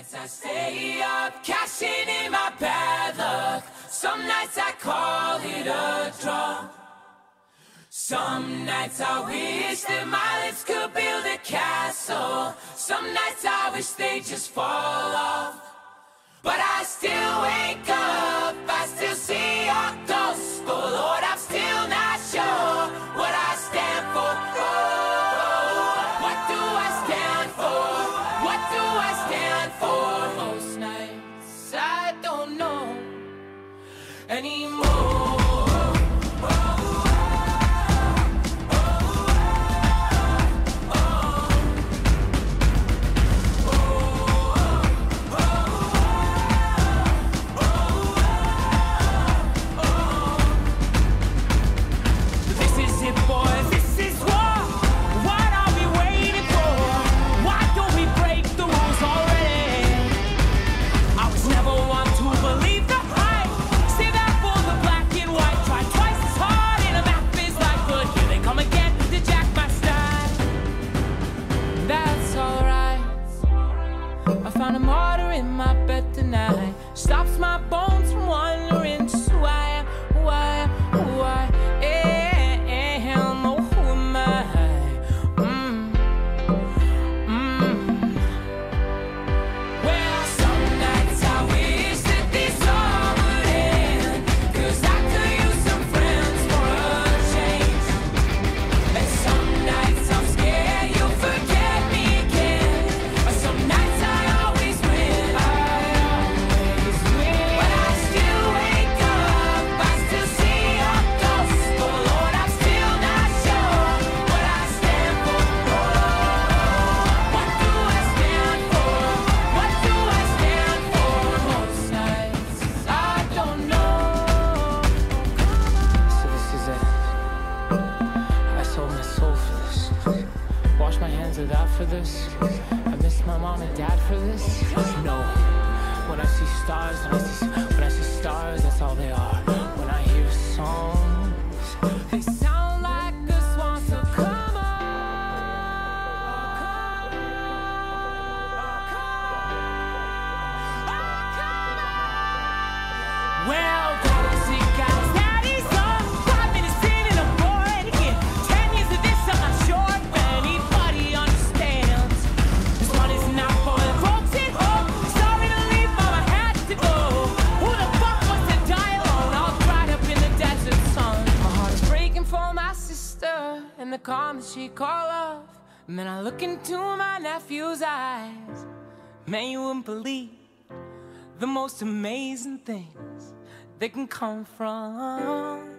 nights I stay up, cashing in my bad luck. Some nights I call it a draw. Some nights I wish that my lips could build a castle. Some nights I wish they just fall off. But I still wake up, I still see your ghost. Oh Lord, I'm still not sure what I stand for. Oh, what do I stand for? What do I stand for? Most nights I don't know anymore. Found a martyr in my bed tonight. Stops my bones from wandering. Just who I am, who I am, who I am. Oh, who am I? Well, some nights I wish that this all would end, 'cause I could use some friends for a change. And some nights I'm scared you'll forget me again. Or some nights I for this. I miss my mom and dad for this. No, when I see stars, when I see stars, that's all they are. When I hear songs, they sound like a swan. So come on, well, daddy, guys, daddy's on 5 minutes in and I'm bored again. 10 years of this, I'm not sure if anybody understands. This one is not for the folks at home. Sorry to leave, mama had to go. Who the fuck wants to die alone, all dried up in the desert sun? My heart is breaking for my sister and the calm that she called off. And then I look into my nephew's eyes. Man, you wouldn't believe the most amazing things that can come from